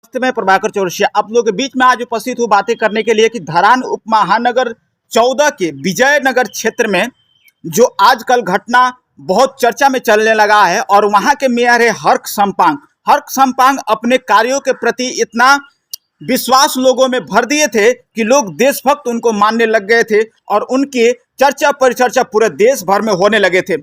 मैं प्रभाकर चौरसिया आप लोगों के बीच में आज उपस्थित हूँ बातें करने के लिए कि धरान उप महानगर 14 के विजयनगर क्षेत्र में जो आजकल घटना बहुत चर्चा में चलने लगा है और वहां के मेयर है हर्क सम्पांग। हर्क सम्पांग अपने कार्यों के प्रति इतना विश्वास लोगों में भर दिए थे कि लोग देशभक्त उनको मानने लग गए थे और उनकी चर्चा परिचर्चा पूरे देश भर में होने लगे थे।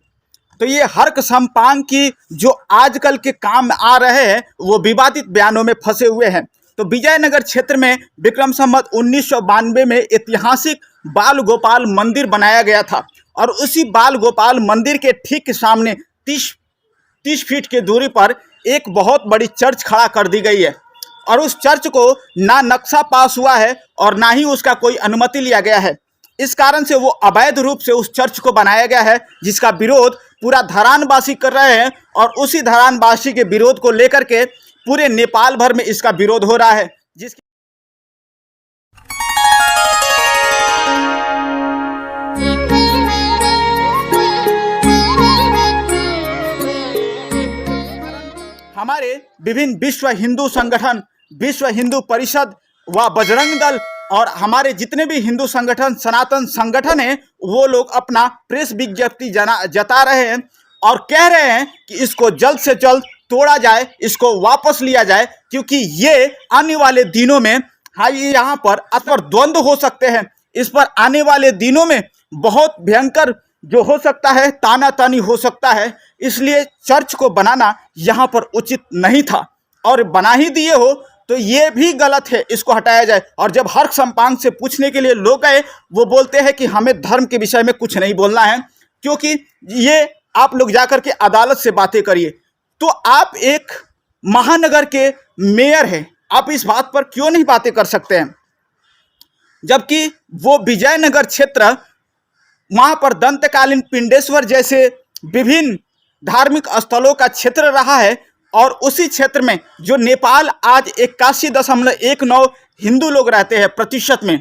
तो ये हर्क सम्पांग की जो आजकल के काम आ रहे हैं वो विवादित बयानों में फंसे हुए हैं। तो विजयनगर क्षेत्र में विक्रम संवत 1992 में ऐतिहासिक बाल गोपाल मंदिर बनाया गया था और उसी बाल गोपाल मंदिर के ठीक सामने 30 फीट की दूरी पर एक बहुत बड़ी चर्च खड़ा कर दी गई है और उस चर्च को ना नक्शा पास हुआ है और ना ही उसका कोई अनुमति लिया गया है। इस कारण से वो अवैध रूप से उस चर्च को बनाया गया है, जिसका विरोध पूरा धरानवासी कर रहे हैं और उसी धरानवासी के विरोध को लेकर के पूरे नेपाल भर में इसका विरोध हो रहा है। जिसकी हमारे विभिन्न विश्व हिंदू संगठन, विश्व हिंदू परिषद व बजरंग दल और हमारे जितने भी हिंदू संगठन, सनातन संगठन हैं, वो लोग अपना प्रेस विज्ञप्ति जता रहे हैं और कह रहे हैं कि इसको जल्द से जल्द तोड़ा जाए, इसको वापस लिया जाए, क्योंकि ये आने वाले दिनों में यहाँ पर द्वंद्व हो सकते हैं। इस पर आने वाले दिनों में बहुत भयंकर जो हो सकता है, तानातानी हो सकता है। इसलिए चर्च को बनाना यहाँ पर उचित नहीं था और बना ही दिए हो तो ये भी गलत है, इसको हटाया जाए। और जब हर्क सम्पांग से पूछने के लिए लोग गए, वो बोलते हैं कि हमें धर्म के विषय में कुछ नहीं बोलना है, क्योंकि ये आप लोग जाकर के अदालत से बातें करिए। तो आप एक महानगर के मेयर हैं, आप इस बात पर क्यों नहीं बातें कर सकते हैं? जबकि वो विजयनगर क्षेत्र, वहाँ पर दंतकालीन पिंडेश्वर जैसे विभिन्न धार्मिक स्थलों का क्षेत्र रहा है और उसी क्षेत्र में जो नेपाल आज 81.19 हिंदू लोग रहते हैं प्रतिशत में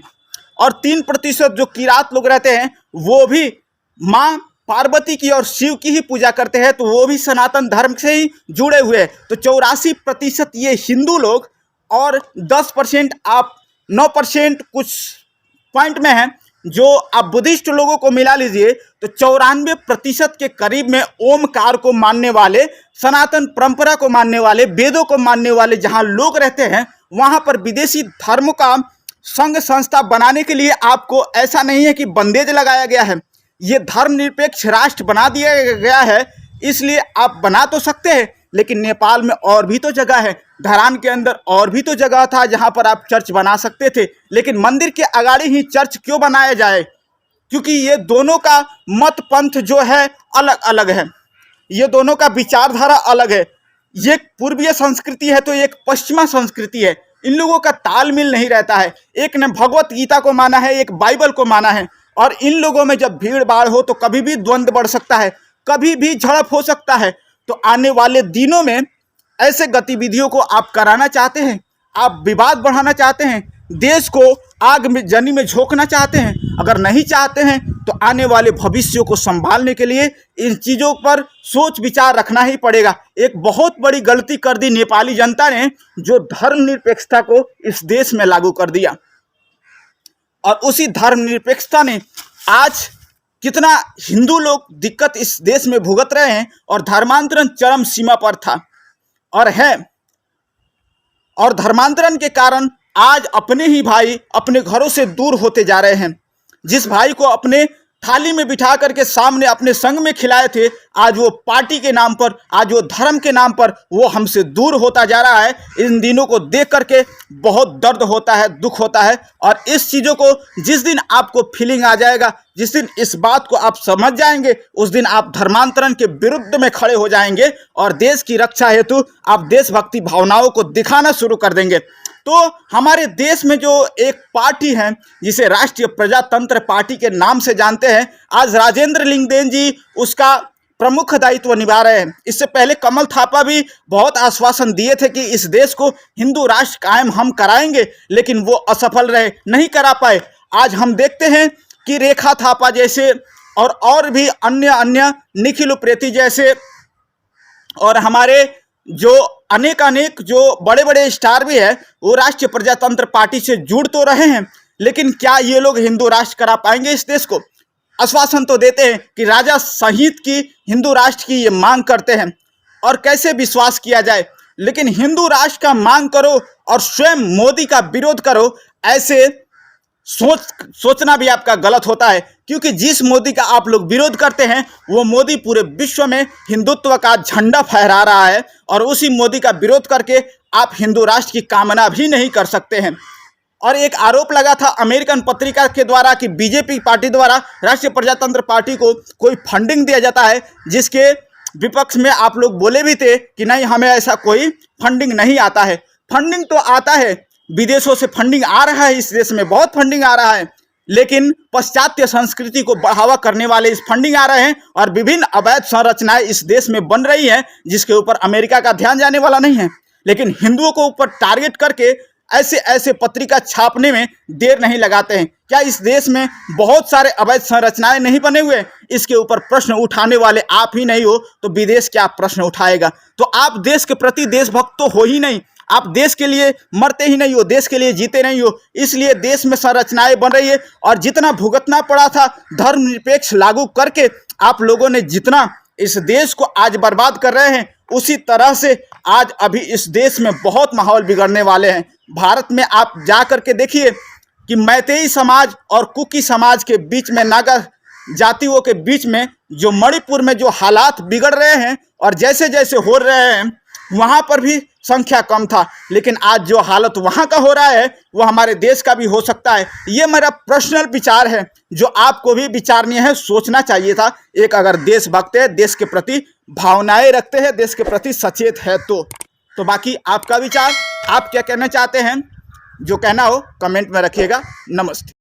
और 3% जो किरात लोग रहते हैं वो भी माँ पार्वती की और शिव की ही पूजा करते हैं, तो वो भी सनातन धर्म से ही जुड़े हुए हैं। तो 84% ये हिंदू लोग और 10% आप 9% कुछ पॉइंट में हैं जो आप बुद्धिस्ट लोगों को मिला लीजिए तो 94% के करीब में ओमकार को मानने वाले, सनातन परंपरा को मानने वाले, वेदों को मानने वाले जहां लोग रहते हैं, वहां पर विदेशी धर्म का संघ संस्था बनाने के लिए आपको ऐसा नहीं है कि बंदेज लगाया गया है, ये धर्मनिरपेक्ष राष्ट्र बना दिया गया है। इसलिए आप बना तो सकते हैं, लेकिन नेपाल में और भी तो जगह है, धरान के अंदर और भी तो जगह था जहां पर आप चर्च बना सकते थे। लेकिन मंदिर के अगाड़ी ही चर्च क्यों बनाया जाए? क्योंकि ये दोनों का मत पंथ जो है अलग अलग है, ये दोनों का विचारधारा अलग है। ये पूर्वीय संस्कृति है तो एक पश्चिमा संस्कृति है, इन लोगों का तालमेल नहीं रहता है। एक ने भगवत गीता को माना है, एक बाइबल को माना है, और इन लोगों में जब भीड़ भाड़ हो तो कभी भी द्वंद्व बढ़ सकता है, कभी भी झड़प हो सकता है। तो आने वाले दिनों में ऐसे गतिविधियों को आप कराना चाहते हैं, आप विवाद बढ़ाना चाहते हैं, देश को आग में जनी में झोंकना चाहते हैं। अगर नहीं चाहते हैं तो आने वाले भविष्य को संभालने के लिए इन चीज़ों पर सोच विचार रखना ही पड़ेगा। एक बहुत बड़ी गलती कर दी नेपाली जनता ने, जो धर्मनिरपेक्षता को इस देश में लागू कर दिया और उसी धर्मनिरपेक्षता ने आज कितना हिंदू लोग दिक्कत इस देश में भुगत रहे हैं और धर्मांतरण चरम सीमा पर था और है। और धर्मांतरण के कारण आज अपने ही भाई अपने घरों से दूर होते जा रहे हैं। जिस भाई को अपने थाली में बिठा करके सामने अपने संग में खिलाए थे, आज वो पार्टी के नाम पर, आज वो धर्म के नाम पर वो हमसे दूर होता जा रहा है। इन दिनों को देख करके बहुत दर्द होता है, दुख होता है। और इस चीज़ों को जिस दिन आपको फीलिंग आ जाएगा, जिस दिन इस बात को आप समझ जाएंगे, उस दिन आप धर्मांतरण के विरुद्ध में खड़े हो जाएंगे और देश की रक्षा हेतु आप देशभक्ति भावनाओं को दिखाना शुरू कर देंगे। तो हमारे देश में जो एक पार्टी है जिसे राष्ट्रीय प्रजातंत्र पार्टी के नाम से जानते हैं, आज राजेंद्र लिंगदेन जी उसका प्रमुख दायित्व निभा रहे हैं। इससे पहले कमल थापा भी बहुत आश्वासन दिए थे कि इस देश को हिंदू राष्ट्र कायम हम कराएंगे, लेकिन वो असफल रहे, नहीं करा पाए। आज हम देखते हैं कि रेखा थापा जैसे और भी अन्य निखिल उप्रेती जैसे और हमारे जो अनेक अनेक जो बड़े बड़े स्टार भी है वो राष्ट्रीय प्रजातंत्र पार्टी से जुड़ तो रहे हैं, लेकिन क्या ये लोग हिंदू राष्ट्र करा पाएंगे इस देश को? आश्वासन तो देते हैं कि राजा संहित की हिंदू राष्ट्र की ये मांग करते हैं, और कैसे विश्वास किया जाए, लेकिन हिंदू राष्ट्र का मांग करो और स्वयं मोदी का विरोध करो, ऐसे सोचना भी आपका गलत होता है, क्योंकि जिस मोदी का आप लोग विरोध करते हैं वो मोदी पूरे विश्व में हिंदुत्व का झंडा फहरा रहा है, और उसी मोदी का विरोध करके आप हिंदू राष्ट्र की कामना भी नहीं कर सकते हैं। और एक आरोप लगा था अमेरिकन पत्रिका के द्वारा कि बीजेपी पार्टी द्वारा राष्ट्रीय प्रजातंत्र पार्टी को कोई फंडिंग दिया जाता है, जिसके विपक्ष में आप लोग बोले भी थे कि नहीं, हमें ऐसा कोई फंडिंग नहीं आता है। फंडिंग तो आता है, विदेशों से फंडिंग आ रहा है, इस देश में बहुत फंडिंग आ रहा है, लेकिन पाश्चात्य संस्कृति को बढ़ावा करने वाले इस फंडिंग आ रहे हैं, और विभिन्न अवैध संरचनाएं इस देश में बन रही हैं, जिसके ऊपर अमेरिका का ध्यान जाने वाला नहीं है। लेकिन हिंदुओं को ऊपर टारगेट करके ऐसे ऐसे पत्रिका छापने में देर नहीं लगाते हैं। क्या इस देश में बहुत सारे अवैध संरचनाएं नहीं बने हुए? इसके ऊपर प्रश्न उठाने वाले आप ही नहीं हो तो विदेश क्या प्रश्न उठाएगा? तो आप देश के प्रति देशभक्त तो हो ही नहीं, आप देश के लिए मरते ही नहीं हो, देश के लिए जीते नहीं हो, इसलिए देश में संरचनाएं बन रही है। और जितना भुगतना पड़ा था धर्मनिरपेक्ष लागू करके आप लोगों ने, जितना इस देश को आज बर्बाद कर रहे हैं, उसी तरह से आज अभी इस देश में बहुत माहौल बिगड़ने वाले हैं। भारत में आप जा कर के देखिए कि मैतेई समाज और कुकी समाज के बीच में, नागा जातियों के बीच में जो मणिपुर में जो हालात बिगड़ रहे हैं और जैसे जैसे हो रहे हैं, वहाँ पर भी संख्या कम था, लेकिन आज जो हालत वहाँ का हो रहा है वो हमारे देश का भी हो सकता है। ये मेरा पर्सनल विचार है, जो आपको भी विचारणीय है, सोचना चाहिए था। एक अगर देशभक्त है, देश के प्रति भावनाएं रखते हैं, देश के प्रति सचेत है तो बाकी आपका विचार, आप क्या कहना चाहते हैं, जो कहना हो कमेंट में रखिएगा। नमस्ते।